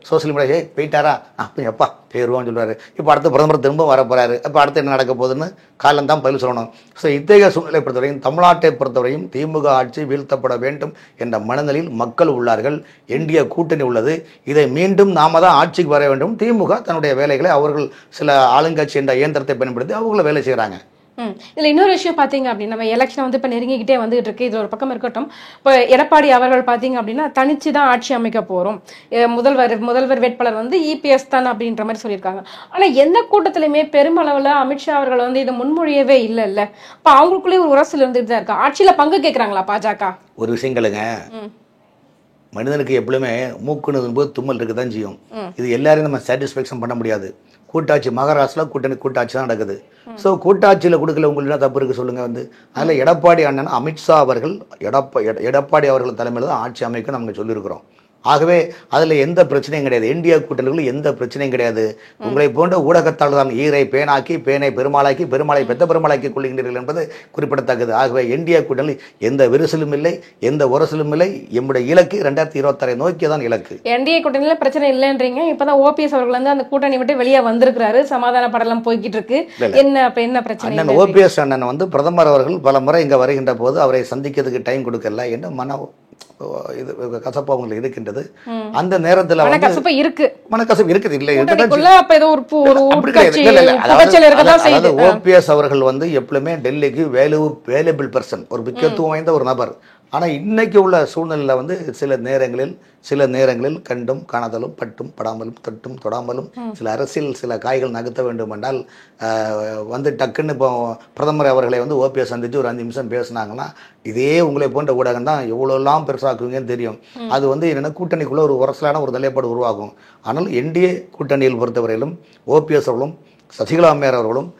சோசியல் மீடியா போயிட்டாரா அப்போ எப்பா பேருவான்னு சொல்லுவாரு. இப்போ அடுத்து பிரதமர் திரும்ப வர போறாரு, இப்போ அடுத்து என்ன நடக்க போகுதுன்னு காலம் தான் பதில் சொல்லணும். ஸோ இத்தகைய சூழ்நிலை பொறுத்தவரையும் தமிழ்நாட்டை பொறுத்தவரையும் திமுக ஆட்சி வீழ்த்தப்பட வேண்டும் என்ற மனநிலையில் மக்கள் உள்ளார்கள். என்டிஏ கூட்டணி உள்ளது. இதை மீண்டும் நாம தான் ஆட்சிக்கு வர வேண்டும். திமுக தன்னுடைய வேலைகளை அவர்கள் சில ஆளுங்கட்சி என்ற இயந்திரத்தை பயன்படுத்தி அவங்கள வேலை செய்கிறாங்க. இதுல இன்னொரு விஷயம் பாத்தீங்க அப்படின்னா, நம்ம எலெக்ஷன் இப்ப நெருங்கிக்கிட்டே வந்துட்டு இருக்கு. இது ஒரு பக்கம் இருக்கட்டும். இப்ப எடப்பாடி அவர்கள் பாத்தீங்க அப்படின்னா தனிச்சுதான் ஆட்சி அமைக்க போறோம், முதல்வர் வேட்பாளர் இபிஎஸ் தான் அப்படின்ற மாதிரி சொல்லியிருக்காங்க. ஆனா எந்த கூட்டத்திலுமே பெருமளவுல அமித்ஷா அவர்கள் இதை முன்மொழியவே இல்ல. இப்ப அவங்களுக்குள்ளே ஒரு உரசல் இருந்துட்டு தான் இருக்கு. ஆட்சியில பங்கு கேட்கறாங்களா பாஜக? ஒரு விஷயங்களுங்க, மனிதனுக்கு எப்பவுமே மூக்குனது போது தும்மல் இருக்குதான் செய்யும். இது எல்லாரையும் நம்ம சாட்டிஸ்பேக்ஷன் பண்ண முடியாது. கூட்டாட்சி மகாராஷ்டிரா கூட்டாட்சி தான் நடக்குது. ஸோ கூட்டாட்சியில் கொடுக்கல உங்களுக்கு என்ன தப்பு இருக்கு சொல்லுங்க. அதில் எடப்பாடி அண்ணன் அமித்ஷா அவர்கள் எடப்பாடி அவர்கள் தலைமையில் தான் ஆட்சி அமைக்க நம்ம சொல்லியிருக்கிறோம். ஆகவே அதில் எந்த பிரச்சனையும் கிடையாது. என்டிஏ கூட்டணிகளும் எந்த பிரச்சனையும் கிடையாது. உங்களை போன்ற ஊடகத்தால் தான் ஈரை பேனாக்கி, பேனை பெருமாளாக்கி, பெருமாளை பெத்த பெருமாளாக்கி கொள்கின்றீர்கள் என்பது குறிப்பிடத்தக்கது. ஆகவே என்டிஏ கூட்டணி எந்த விரிசலும் இல்லை, எந்த உரசலும் இல்லை. எம்முடைய இலக்கு 2026 நோக்கி தான் இலக்கு. என்டிஏ கூட்டணியில பிரச்சனை இல்லைன்றீங்க. இப்பதான் ஓபிஎஸ் அவர்கள் அந்த கூட்டணி விட்டு வெளியே வந்திருக்கிறாரு. சமாதான படலம் போய்கிட்டு இருக்கு. என்ன பிரச்சனை? அண்ணன் ஓபிஎஸ் அண்ணன் பிரதமர் அவர்கள் பல முறை இங்க வருகின்ற போது அவரை சந்திக்கிறதுக்கு டைம் கொடுக்கல என்று இது கசப்பு அவங்களுக்கு இருக்கின்றது. அந்த நேரத்துல மனக்கசப்பு இருக்குது. இல்ல ஓபிஎஸ் அவர்கள் எப்பவுமே டெல்லிக்கு வேல்யூபிள் பர்சன், ஒரு முக்கியத்துவம் வாய்ந்த ஒரு நபர். ஆனா இன்னைக்கு உள்ள சூழ்நிலையில சில நேரங்களில் கண்டும் காணாதலும் பட்டும் படாமலும் தொட்டும் தொடாமலும் சில காய்கள் நகர்த்த வேண்டும் என்றால் டக்குன்னு இப்போ பிரதமர் அவர்களை ஓபிஎஸ் சந்திச்சு ஒரு 5 நிமிஷம் பேசினாங்கன்னா இதே உங்களை போன்ற ஊடகம் தான் எவ்வளோலாம் பெருசாக்குவீங்கன்னு தெரியும். அது என்னென்னா கூட்டணிக்குள்ள ஒரு உரசலான ஒரு நிலைப்பாடு உருவாகும். ஆனால் என்டிஏ கூட்டணியில் பொறுத்தவரையிலும் ஓபிஎஸ் அவர்களும் சசிகலா அம்மையார் அவர்களும்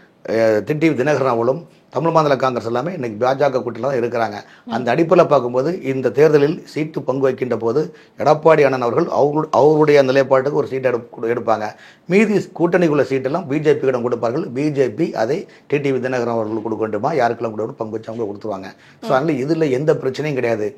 டிடிவி தினகரன் அவர்களும் தமிழ் மாநில காங்கிரஸ் எல்லாமே இன்னைக்கு பாஜக கூட்டத்தில் தான் இருக்கிறாங்க. அந்த அடிப்படையில் பார்க்கும்போது இந்த தேர்தலில் சீட்டு பங்கு வைக்கின்ற போது எடப்பாடி அண்ணன் அவர்கள் அவருடைய நிலைப்பாட்டுக்கு ஒரு சீட் எடுப்பாங்க. மீதி கூட்டணிக்குள்ள சீட்டெல்லாம் பிஜேபியிடம் கொடுப்பார்கள். பிஜேபி அதை டிடிவி தினகரன் அவர்களுக்கு கொடுக்க வேண்டுமா, யாருக்கெல்லாம் கூட பங்கு வச்சு அவங்க கொடுத்துருவாங்க. ஸோ அதனால் இதில் எந்த பிரச்சனையும் கிடையாது.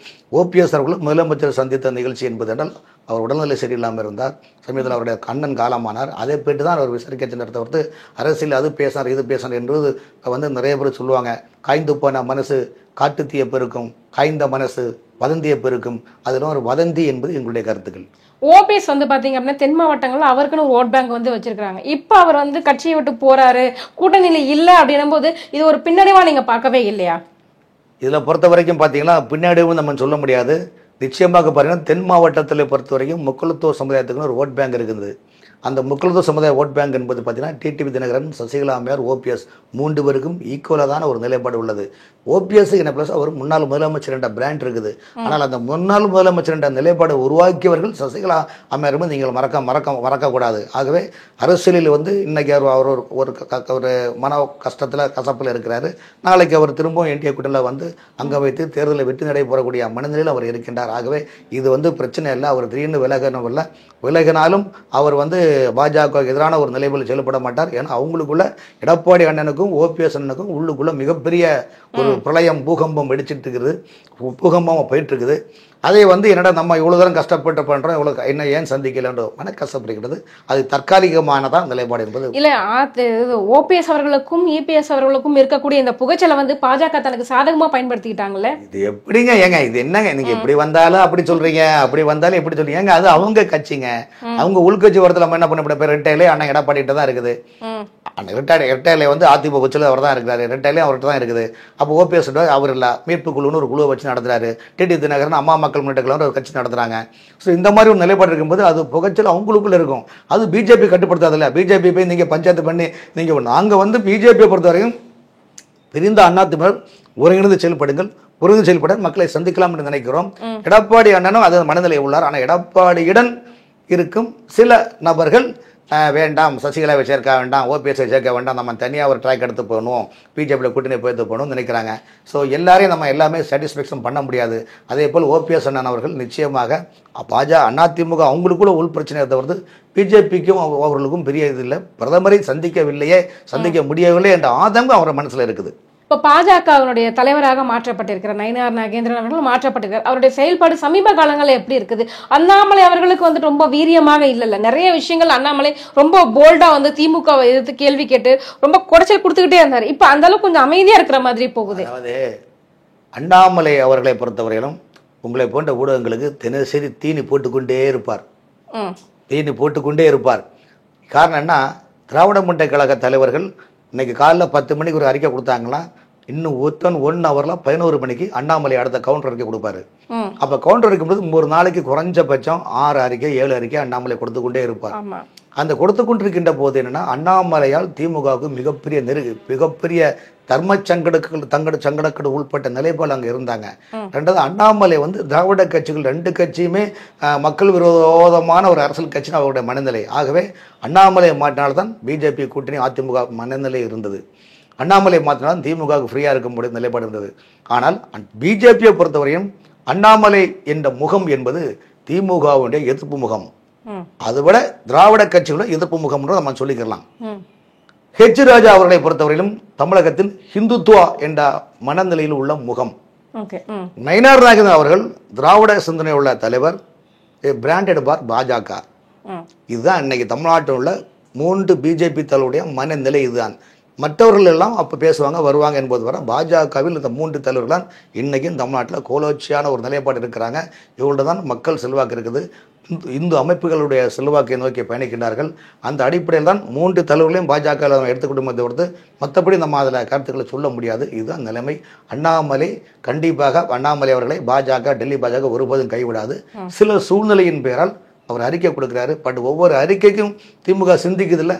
ஓபிஎஸ் அவர்கள் முதலமைச்சர் சந்தித்த நிகழ்ச்சி என்பது என்றால் அவர் உடல்நிலை சரியில்லாமல் இருந்தார். சமீபத்தில் அவருடைய அண்ணன் காலமானார். அதை போய்ட்டு தான் அவர் விசாரிக்க சென்ற தவிர்த்து அரசியல் அது பேசினார் இது பேசினார் என்று நிறைய பேர் சொல்லுவாங்க. காய்ந்து போன மனசு காட்டுத்தீய பெருக்கும், காய்ந்த மனசு வதந்திய பெருக்கும். அதெல்லாம் ஒரு வதந்தி என்பது எங்களுடைய கருத்துக்கள். ஓபிஎஸ் பாத்தீங்க அப்படின்னா தென் மாவட்டங்கள்ல அவருக்குன்னு ஓட் பேங்க் வச்சிருக்காங்க. இப்ப அவர் கட்சியை விட்டு போறாரு, கூட்டணியில இல்ல அப்படின்னும் போது இது ஒரு பின்னடைவா நீங்க பார்க்கவே இல்லையா? இதுல பொறுத்த வரைக்கும் பாத்தீங்கன்னா பின்னடைவு நம்ம சொல்ல முடியாது. நிச்சயமாக பாத்தீங்கன்னா தென் மாவட்டத்தில் பொறுத்த வரைக்கும் முக்குளத்தூர் சமுதாயத்துக்குன்னு ஒரு ஓட் பேங்க் இருக்குது. அந்த முக்குளத்தூர் சமுதாய ஓட் பேங்க் என்பது பார்த்தீங்கன்னா டிடிவி தினகரன், சசிகலா அம்மையார், ஓபிஎஸ் 3 பேருக்கும் ஈக்குவலான ஒரு நிலைப்பாடு உள்ளது. ஓபிஎஸ் என்ன பிளஸ் அவர் முன்னாள் முதலமைச்சர் என்ற பிராண்ட் இருக்குது. ஆனால் அந்த முன்னாள் முதலமைச்சர் என்ற நிலைப்பாடு உருவாக்கியவர்கள் சசிகலா அம்மையாரும் நீங்கள் மறக்கக்கூடாது. ஆகவே அரசியலில் இன்னைக்கு அவர் ஒரு மன கஷ்டத்தில் கசப்பில் இருக்கிறாரு. நாளைக்கு அவர் திரும்பவும் என்டிஏ கூட்டணியில் அங்கே வைத்து தேர்தலில் வெற்றி நடைபெறக்கூடிய மனநிலையில் அவர் இருக்கின்றார். ஆகவே இது பிரச்சனை இல்லை. அவர் திடீர்னு விலகினாலும் அவர் பாஜக எதிரான ஒரு நிலையில் செயல்பட மாட்டார். ஏன்னா அவங்களுக்குள்ள எடப்பாடி அண்ணனுக்கும் ஓபிஎஸ் அண்ணனுக்கும் உள்ளுக்குள்ள மிகப்பெரிய ஒரு பிரளயம் பூகம்பம் வெடிச்சிட்டு இருக்குது, பூகம்பம் போயிட்டு இருக்குது. அதை என்னடா நம்ம இவ்வளவு தூரம் கஷ்டப்பட்டு பண்றோம், இவ்வளவு என்ன ஏன் சந்திக்கலன்ற மன கஷ்டப்படுகிறது. அது தற்காலிகமானதான் நிலைப்பாடு என்பது இல்ல. ஓபிஎஸ் அவர்களுக்கும் இபிஎஸ் அவர்களுக்கும் இருக்கக்கூடிய இந்த புகைச்சலை பாஜக தனக்கு சாதகமா பயன்படுத்திக்கிட்டாங்கல்ல. இது எப்படிங்க ஏங்க, இது என்னங்க நீங்க இப்படி வந்தாலும் அப்படி சொல்றீங்க, அப்படி வந்தாலும் எப்படி சொல்றீங்க? அது அவங்க கட்சிங்க, அவங்க உள்கட்சி வரத்துல நம்ம என்ன பண்ண ரெட்டையிலே அண்ணன் எடப்பாடிட்டு தான் இருக்குது. ரெட்டையில அதிமுக கட்சியில் அவர் தான் இருக்கிறாரு, ரெட்டையிலே அவர்கிட்ட தான் இருக்குது. அப்போ ஓபிஎஸ் அவர் இல்ல மீட்பு குழுன்னு ஒரு குழுவை வச்சு நடத்துறாரு. டிடி தினகரன் அம்மா மக்கள் முன்னேற்ற கழகம் ஒரு கட்சி நடத்துறாங்க. ஸோ இந்த மாதிரி ஒரு நிலைப்பாடு இருக்கும்போது அது புகைச்சல் அவங்களுக்குள்ள இருக்கும். அது பிஜேபி கட்டுப்படுத்தாது இல்ல. பிஜேபி போய் நீங்க பஞ்சாயத்து பண்ணி நீங்க நாங்க பிஜேபியை பொறுத்தவரையும் பிரிந்த அதிமுக ஒருங்கிணைந்து செயல்படுங்கள், ஒருங்கிணைந்து செயல்பட மக்களை சந்திக்கலாம் என்று நினைக்கிறோம். எடப்பாடி அண்ணனும் அது மனநிலை உள்ளார். ஆனால் எடப்பாடியுடன் இருக்கும் சில நபர்கள் வேண்டாம், சசிகலாவை சேர்க்க வேண்டாம், ஓபிஎஸ்ஐ சேர்க்க வேண்டாம், நம்ம தனியாக ஒரு ட்ராக் எடுத்து போகணும், பிஜேபியில் கூட்டணி போய்த்து போகணும்னு நினைக்கிறாங்க. ஸோ எல்லாரையும் நம்ம எல்லாமே சாட்டிஸ்ஃபேக்ஷன் பண்ண முடியாது. அதே போல் ஓபிஎஸ் அண்ணன் அவர்கள் நிச்சயமாக அதிமுக அவங்களுக்குள்ள உள் பிரச்சனையை தவிர்த்து பிஜேபிக்கும் அவர்களுக்கும் பெரிய இது இல்லை. பிரதமரை சந்திக்க முடியவில்லை என்ற ஆதங்கம் அவர் மனசில் இருக்குது. இப்போ பாஜகவினுடைய தலைவராக மாற்றப்பட்டிருக்கிற நயினார் நாகேந்திரன் அவர்கள் மாற்றப்பட்டிருக்கார். அவருடைய செயல்பாடு சமீப காலங்களில் எப்படி இருக்குது? அண்ணாமலை அவர்களுக்கு ரொம்ப வீரியமாக இல்லைல்ல, நிறைய விஷயங்கள் அண்ணாமலை ரொம்ப போல்டா திமுகவை எதிர்த்து கேள்வி கேட்டு ரொம்ப குடைச்சல் கொடுத்துக்கிட்டே இருந்தார். இப்போ அந்த அளவுக்கு கொஞ்சம் அமைதியா இருக்கிற மாதிரி போகுது. அதாவது அண்ணாமலை அவர்களை பொறுத்தவரையிலும் உங்களை போன்ற ஊடகங்களுக்கு தினசரி தீனி போட்டுக்கொண்டே இருப்பார். காரணம் என்ன? திராவிட முன்னேற்ற கழக தலைவர்கள் இன்னைக்கு காலைல 10 மணிக்கு ஒரு அறிக்கை கொடுத்தாங்களா, இன்னும் 1 ஹவர்ல 11 மணிக்கு அண்ணாமலை அடுத்த கவுண்டர் அறிக்கை கொடுப்பாரு. அப்ப கவுண்டர் இருக்கும்போது ஒரு நாளைக்கு குறைஞ்சபட்சம் 6 அறிக்கை 7 அறிக்கை அண்ணாமலை கொடுத்து கொண்டே இருப்பார். அந்த கொடுத்து கொண்டிருக்கின்ற போது என்னன்னா அண்ணாமலையால் திமுகவுக்கு மிகப்பெரிய தர்ம சங்கடக்கடு உள்பட்ட நிலைப்பாடு அங்க இருந்தாங்க. ரெண்டாவது அண்ணாமலை திராவிட கட்சிகள் 2 கட்சியுமே மக்கள் விரோதமான ஒரு அரசியல் கட்சின்னு அவருடைய மனநிலை. ஆகவே அண்ணாமலை மாற்றினால்தான் பிஜேபி கூட்டணி அதிமுக மனநிலை இருந்தது. அண்ணாமலை மாற்றினால்தான் திமுகவுக்கு ஃப்ரீயா இருக்க முடியும் நிலைப்பாடு இருந்தது. ஆனால் பிஜேபியை பொறுத்தவரையும் அண்ணாமலை என்ற முகம் என்பது திமுகவுடைய எதிர்ப்பு முகம். அதுவிட திராவிட கட்சிகளோட எதிர்ப்பு முகம் நம்ம சொல்லிக்கலாம். ஹெச் ராஜா அவர்களை பொறுத்தவரையிலும் தமிழகத்தில் ஹிந்துத்துவா என்ற மனநிலையில் உள்ள முகம். நயினார் நாகேந்திரன் அவர்கள் திராவிட சிந்தனை உள்ள தலைவர், பிராண்டட் பார் பாஜக. இதுதான் இன்னைக்கு தமிழ்நாட்டில் உள்ள 3 பிஜேபி தலைவருடைய மனநிலை. இதுதான். மற்றவர்கள் எல்லாம் அப்போ பேசுவாங்க வருவாங்க என்பது வர பாஜகவில் இந்த 3 தலைவர்கள் தான் இன்னைக்கும் தமிழ்நாட்டில் கோலோச்சியான ஒரு நிலைப்பாடு இருக்கிறாங்க. இவர்களோட தான் மக்கள் செல்வாக்கு இருக்குது. இந்து அமைப்புகளுடைய செல்வாக்கை நோக்கி பயணிக்கின்றார்கள். அந்த அடிப்படையில் தான் 3 தலைவர்களையும் பாஜக எடுத்துக்கொண்டு வருது. மற்றபடி நம்ம அதில் கருத்துக்களை சொல்ல முடியாது. இதுதான் நிலைமை. கண்டிப்பாக அண்ணாமலை அவர்களை டெல்லி பாஜக ஒருபோதும் கைவிடாது. சில சூழ்நிலையின் பெயரால் அவர் அறிக்கை கொடுக்கிறாரு. பட் ஒவ்வொரு அறிக்கைக்கும் திமுக சிந்திக்குதில்ல,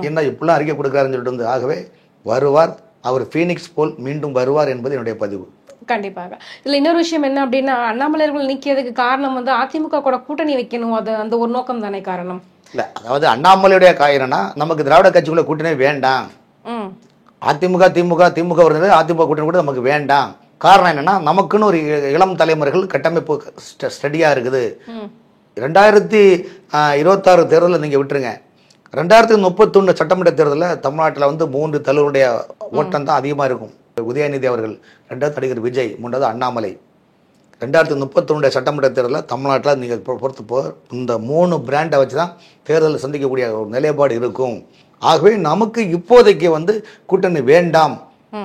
என்ன இப்படிலாம் அறிக்கை கொடுக்குறாருன்னு சொல்லிட்டு ஆகவே வருவார். அவர் ஃபீனிக்ஸ் போல் மீண்டும் வருவார் என்பது என்னுடைய பதிவு. கண்டிப்பாக. இதுல இன்னொரு விஷயம் என்ன அப்படின்னா அண்ணாமலையர்கள் நீக்கியதுக்கு காரணம் அதிமுக கூட கூட்டணி வைக்கணும், அது அந்த ஒரு நோக்கம் தானே காரணம்? இல்ல, அதாவது அண்ணாமலையுடைய காரணம்னா நமக்கு திராவிட கட்சிக்குள்ள கூட்டணி வேண்டாம், அதிமுக திமுக வருது, அதிமுக கூட்டணி கூட நமக்கு வேண்டாம். காரணம் என்னன்னா, நமக்குன்னு ஒரு இளம் தலைமுறைகள் கட்டமைப்பு ஸ்டடியா இருக்குது. 2026 தேர்தலில் நீங்க விட்டுருங்க, 2031 சட்டமன்ற தேர்தலில் தமிழ்நாட்டில் வந்து 3 தலைவருடைய ஓட்டம் தான் அதிகமாக இருக்கும். உதயநிதி அவர்கள், 2வது நடிகர் விஜய், 3வது அண்ணாமலை. 2031 சட்டமன்ற தேர்தலில் தமிழ்நாட்டில் நீங்கள் பொறுத்து இந்த 3 பிராண்டை வச்சு தான் தேர்தலில் சந்திக்கக்கூடிய ஒரு நிலைப்பாடு இருக்கும். ஆகவே நமக்கு இப்போதைக்கு வந்து கூட்டணி வேண்டாம்,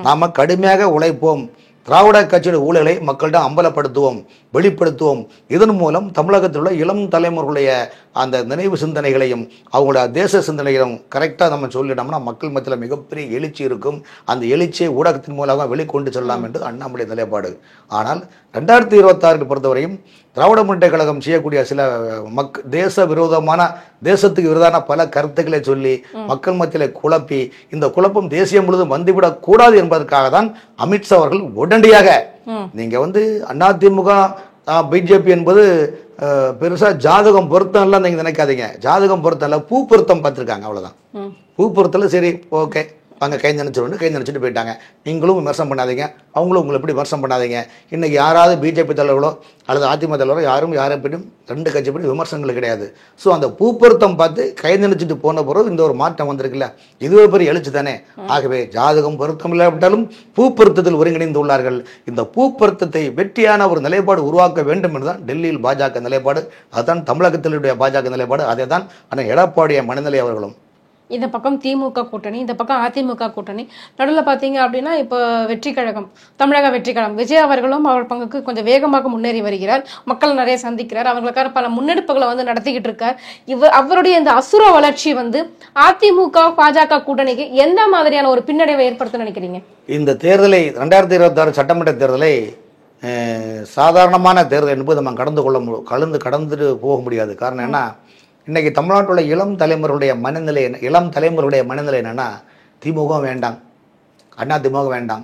நாம கடுமையாக உழைப்போம், திராவிட கட்சியோட ஊழலை மக்களிடம் அம்பலப்படுத்துவோம், வெளிப்படுத்துவோம். இதன் மூலம் தமிழகத்தில் உள்ள இளம் தலைமுறைகளுடைய அந்த நினைவு சிந்தனைகளையும் அவங்களோட தேச சிந்தனைகளையும் கரெக்டாக நம்ம சொல்லிட்டோம்னா மக்கள் மத்தியில் மிகப்பெரிய எழுச்சி இருக்கும். அந்த எழுச்சியை ஊடகத்தின் மூலமாக வெளிக்கொண்டு செல்லலாம் என்று அண்ணாமலை நிலைப்பாடு. ஆனால் 2026 பொறுத்தவரையும் திராவிட முன்னேற்ற கழகம் செய்யக்கூடிய சில தேச விரோதமான, தேசத்துக்கு விரோதான பல கருத்துக்களை சொல்லி மக்கள் மத்தியில் குழப்பி, இந்த குழப்பம் தேசியம் முழுவதும் வந்துவிடக் கூடாது என்பதற்காக தான் அமித்ஷா அவர்கள் உடனடியாக, நீங்க வந்து அதிமுக பிஜேபி என்பது பெருசா ஜாதகம் பொருத்தம் எல்லாம் நீங்க நினைக்காதீங்க. ஜாதகம் பொருத்தம் இல்ல, பூ பொருத்தம் பார்த்துருக்காங்க, அவ்வளவுதான். பூ பொருத்தல சரி ஓகே வாங்க கை நினைச்சிட்டு போயிட்டாங்க. நீங்களும் விமர்சனம் பண்ணாதீங்க, அவங்களும் உங்களை எப்படி விமர்சனம் பண்ணாதீங்க. இன்னைக்கு யாராவது பிஜேபி தலைவர்களோ அல்லது அதிமுக தலைவரோ யாரும் பற்றியும் 2 கட்சி பற்றி விமர்சனங்கள் கிடையாது. ஸோ அந்த பூப்பொருத்தம் பார்த்து கை நினைச்சிட்டு போன பிறகு இந்த ஒரு மாற்றம் வந்திருக்குல்ல, இதுவே பெரிய எழுச்சி தானே. ஆகவே ஜாதகம் பொருத்தம் இல்லாவிட்டாலும் பூப்பொருத்தத்தில் ஒருங்கிணைந்து உள்ளார்கள். இந்த பூப்பொருத்தத்தை வெற்றியான ஒரு நிலைப்பாடு உருவாக்க வேண்டும் என்றுதான் டெல்லியில் பாஜக நிலைப்பாடு, அதுதான் தமிழகத்தினுடைய பாஜக நிலைப்பாடு. அதை தான் ஆனால் எடப்பாடிய மனநிலை அவர்களும். இந்த பக்கம் திமுக கூட்டணி, இந்த பக்கம் அதிமுக கூட்டணி. நடுவில் பார்த்தீங்க அப்படின்னா இப்போ வெற்றி கழகம், தமிழக வெற்றி கழகம், விஜய் அவர்களும் அவர் பங்குக்கு கொஞ்சம் வேகமாக முன்னேறி வருகிறார், மக்கள் நிறைய சந்திக்கிறார், அவர்களுக்காக பல முன்னெடுப்புகளை வந்து நடத்திக்கிட்டு இருக்கார். அவருடைய இந்த அசுர வளர்ச்சி வந்து அதிமுக பாஜக கூட்டணிக்கு எந்த மாதிரியான ஒரு பின்னடைவை ஏற்படுத்த நினைக்கிறீங்க? இந்த தேர்தலை 2026 சட்டமன்ற தேர்தலை சாதாரணமான தேர்தல் என்பது நம்ம கடந்துட்டு போக முடியாது. காரணம் என்ன, இன்னைக்கு தமிழ்நாட்டில் இளம் தலைமுறையுடைய மனநிலை என்னன்னா, திமுக வேண்டாம், அதிமுக வேண்டாம்,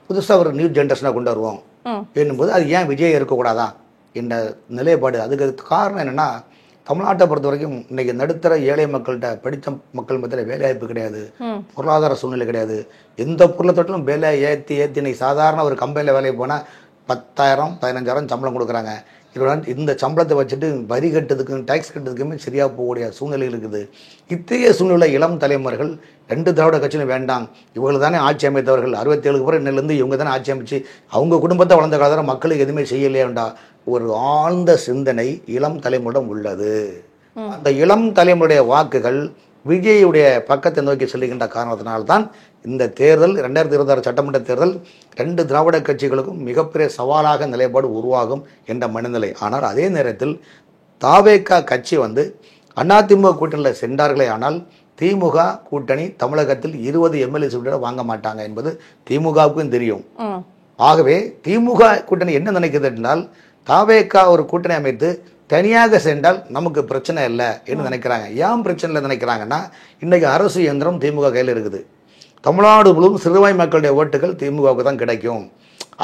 புதுசாக ஒரு நியூ ஜென்ரேஷனாக கொண்டு வருவோம் என்னும்போது அது ஏன் விஜய் இருக்கக்கூடாதா என்ற நிலைப்பாடு. அதுக்கு காரணம் என்னன்னா, தமிழ்நாட்டை பொறுத்த வரைக்கும் இன்னைக்கு நடுத்தர ஏழை மக்கள்கிட்ட, படித்த மக்கள் மத்தியில் வேலைவாய்ப்பு கிடையாது, பொருளாதார சூழ்நிலை கிடையாது. எந்த பொருளை தொட்டிலும் வேலை ஏற்றி இன்னைக்கு சாதாரண ஒரு கம்பெனியில் வேலைக்கு போனால் 10,000 15,000 சம்பளம் கொடுக்குறாங்க. இந்த சம்பளத்தை வச்சுட்டு வரி கட்டுறதுக்கும் டேக்ஸ் கட்டுறதுக்குமே சரியாக போகக்கூடிய சூழ்நிலை இருக்குது. இத்தகைய சூழ்நிலை இளம் தலைமுறைகள் 2 திராவிட கட்சியும் வேண்டாம், இவர்கள் தானே ஆட்சி அமைத்தவர்கள், 67 பேர் இன்னிலிருந்து இவங்க தானே ஆட்சி அமைச்சு அவங்க குடும்பத்தை வளர்ந்த காலத்தில் மக்களுக்கு எதுவுமே செய்யலையாண்டா ஒரு ஆழ்ந்த சிந்தனை இளம் தலைமுறையிடம் உள்ளது. அந்த இளம் தலைமுறையுடைய வாக்குகள் விஜயுடைய பக்கத்தை நோக்கி செல்லுகின்ற காரணத்தினால்தான் இந்த தேர்தல் 2026 சட்டமன்ற தேர்தல் 2 திராவிட கட்சிகளுக்கும் மிகப்பெரிய சவாலாக நிலைப்பாடு உருவாகும் என்ற மனநிலை. ஆனால் அதே நேரத்தில் தாவேகா கட்சி வந்து அதிமுக கூட்டணியில் சென்றார்களே, ஆனால் திமுக கூட்டணி தமிழகத்தில் 20 எம்எல்ஏ சீட்டை வாங்க மாட்டாங்க என்பது திமுகவுக்கும் தெரியும். ஆகவே திமுக கூட்டணி என்ன நினைக்கிறது என்றால், தாவேகா ஒரு கூட்டணி அமைத்து தனியாக சென்றால் நமக்கு பிரச்சனை இல்லை என்று நினைக்கிறாங்க. ஏன் பிரச்சனை இல்லை நினைக்கிறாங்கன்னா, இன்னைக்கு அரசு இயந்திரம் திமுக கையில் இருக்குது, தமிழ்நாடு முழுவதும் சிறுபான்மை மக்களுடைய ஓட்டுகள் திமுகவுக்கு தான் கிடைக்கும்,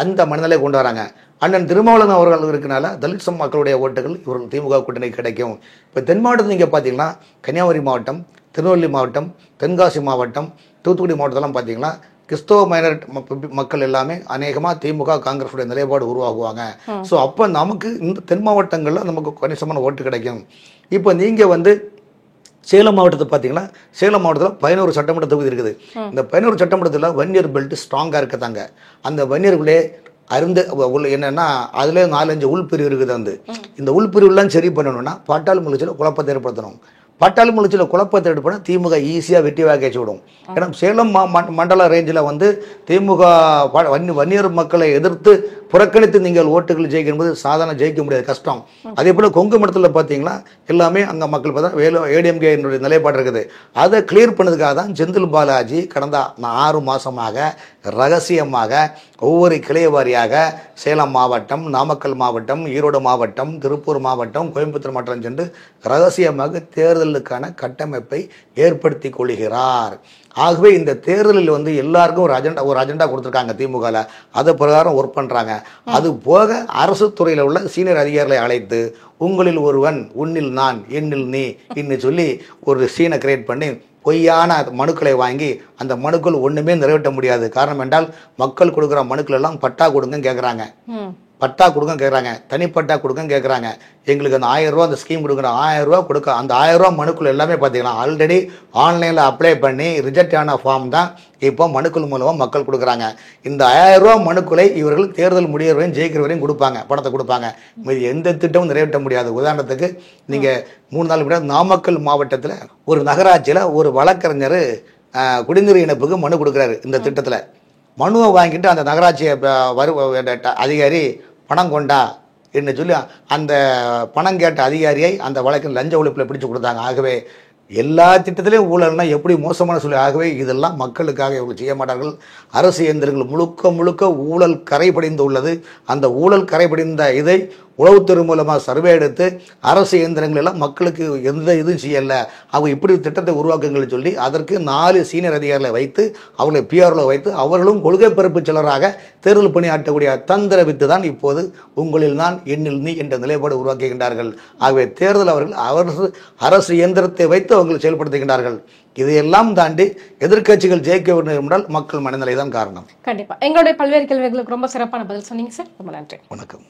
அந்த மனநிலை கொண்டு வராங்க. அண்ணன் திருமாவளவன் அவர்கள் இருக்கனால தலித் மக்களுடைய ஓட்டுகள் இவர்கள் திமுக கூட்டணி கிடைக்கும். இப்போ தென் மாவட்டத்தில் நீங்கள் பார்த்தீங்கன்னா கன்னியாகுமரி மாவட்டம், திருநெல்வேலி மாவட்டம், தென்காசி மாவட்டம், தூத்துக்குடி மாவட்டத்தெல்லாம் பார்த்தீங்கன்னா கிறிஸ்தவ மைனாரிட்டி மக்கள் எல்லாமே அநேகமாக திமுக காங்கிரஸுடைய நிலைப்பாடு உருவாகுவாங்க. ஸோ அப்போ நமக்கு இந்த தென் மாவட்டங்களில் நமக்கு கணிசமான ஓட்டு கிடைக்கும். இப்போ நீங்கள் வந்து சேலம் மாவட்டத்தை பார்த்தீங்கன்னா, சேலம் மாவட்டத்தில் 11 சட்டமன்ற தொகுதி இருக்குது. இந்த 11 சட்டமன்றத்தில் வன்னியர் பெல்ட் ஸ்ட்ராங்காக இருக்கத்தாங்க. அந்த வன்னியர்களே என்னன்னா அதுல 4-5 உள்பிரிவு இருக்குது. இந்த உள்பிரிவுலாம் சரி பண்ணணும்னா பாட்டாளி முயற்சியில் குழப்பத்தை ஏற்படுத்தணும். பாட்டாளி முயற்சியில் குழப்பத்தை ஏற்படுத்தினா திமுக ஈஸியாக வெற்றி வாக்கேச்சு விடும். ஏன்னா சேலம் மண்டல ரேஞ்சில் வந்து திமுக வன்னியர் மக்களை எதிர்த்து புறக்கணித்து நீங்கள் ஓட்டுகள் ஜெயிக்கும்போது சாதாரண ஜெயிக்க முடியாது, கஷ்டம். அதே போல் கொங்கு மண்டலத்தில் பார்த்தீங்கன்னா எல்லாமே அங்கே மக்கள் பார்த்தா ஏடிஎம்கே நிலைப்பாடு இருக்குது. அதை கிளியர் பண்ணதுக்காக தான் செந்தில் பாலாஜி கடந்த 6 மாதமாக ரகசியமாக ஒவ்வொரு கிளைய வாரியாக சேலம் மாவட்டம், நாமக்கல் மாவட்டம், ஈரோடு மாவட்டம், திருப்பூர் மாவட்டம், கோயம்புத்தூர் மாவட்டம் சென்று ரகசியமாக தேர்தலுக்கான கட்டமைப்பை ஏற்படுத்தி கொள்கிறார். ஆகவே இந்த தேர்தலில் வந்து எல்லாருக்கும் ஒரு அஜெண்டா கொடுத்துருக்காங்க திமுகவில், அதை பிரகாரம் ஒர்க் பண்ணுறாங்க. அது போக அரசு துறையில் உள்ள சீனியர் அதிகாரிகளை அழைத்து உங்களில் ஒருவன், உன்னில் நான், என்னில் நீ இன்னும் சொல்லி ஒரு சீனை கிரியேட் பண்ணி பொய்யான மனுக்களை வாங்கி அந்த மனுக்கள் ஒன்றுமே நிறைவேற்ற முடியாது. காரணம் என்றால் மக்கள் கொடுக்குற மனுக்கள் எல்லாம் பட்டா கொடுங்கன்னு கேட்குறாங்க, பட்டா கொடுங்க கேட்குறாங்க, தனிப்பட்டா கொடுங்கன்னு கேட்குறாங்க. எங்களுக்கு அந்த 1000 ரூபா அந்த ஸ்கீம் கொடுக்குற 1000 ரூபா கொடுக்க, அந்த 1000 ரூபா மனுக்கள் எல்லாமே பார்த்தீங்கன்னா ஆல்ரெடி ஆன்லைனில் அப்ளை பண்ணி ரிஜெக்ட் ஆன ஃபார்ம் தான் இப்போ மனுக்கள் மூலமாக மக்கள் கொடுக்குறாங்க. இந்த 1000 ரூபா மனுக்களை இவர்கள் தேர்தல் முடிகிற வரையும் ஜெயிக்கிற வரையும் கொடுப்பாங்க, பணத்தை கொடுப்பாங்க. மீது எந்த திட்டமும் நிறைவேற்ற முடியாது. உதாரணத்துக்கு நீங்கள் 3 நாள் முன்னாடி நாமக்கல் மாவட்டத்தில் ஒரு நகராட்சியில் ஒரு வழக்கறிஞர் குடிநீர் இணைப்புக்கு மனு கொடுக்குறாரு. இந்த திட்டத்தில் மனுவை வாங்கிட்டு அந்த நகராட்சியை அதிகாரி பணம் கொண்டா என்று சொல்லி அந்த பணம் கேட்ட அதிகாரியை அந்த வழக்கில் லஞ்ச ஒழிப்பில் பிடிச்சு கொடுத்தாங்க. ஆகவே எல்லா திட்டத்திலையும் ஊழல்னா எப்படி மோசமான சொல்லி. ஆகவே இதெல்லாம் மக்களுக்காக இவர்கள் செய்ய மாட்டார்கள். அரசு இயந்திரங்கள் முழுக்க முழுக்க ஊழல் கரைபடிந்து உள்ளது. அந்த ஊழல் கரைபடிந்த இதை உளவுத்துறை மூலமாக சர்வே எடுத்து அரசு இயந்திரங்கள் எல்லாம் மக்களுக்கு எந்த இதுவும் செய்யலை, அவங்க இப்படி திட்டத்தை உருவாக்குங்கள் சொல்லி அதற்கு 4 சீனியர் அதிகாரிகளை வைத்து அவர்களை பிஆர்ஓ வைத்து அவர்களும் கொள்கை பரப்பு சிலராக தேர்தல் பணியாற்றக்கூடிய தந்திர வித்து தான் இப்போது உங்களில் நான் என்னில் நீ என்ற நிலைப்பாடு உருவாக்குகின்றார்கள். ஆகவே தேர்தல் அவர்கள் அரசு இயந்திரத்தை வைத்து அவர்கள் செயல்படுத்துகின்றார்கள். இதையெல்லாம் தாண்டி எதிர்க்கட்சிகள் ஜெயிக்க வேண்டும் என்றால் மக்கள் மனநிலை தான் காரணம். கண்டிப்பா எங்களுடைய பல்வேறு கேள்விகளுக்கு ரொம்ப சிறப்பான பதில் சொன்னீங்க சார். ரொம்ப நன்றி. வணக்கம்.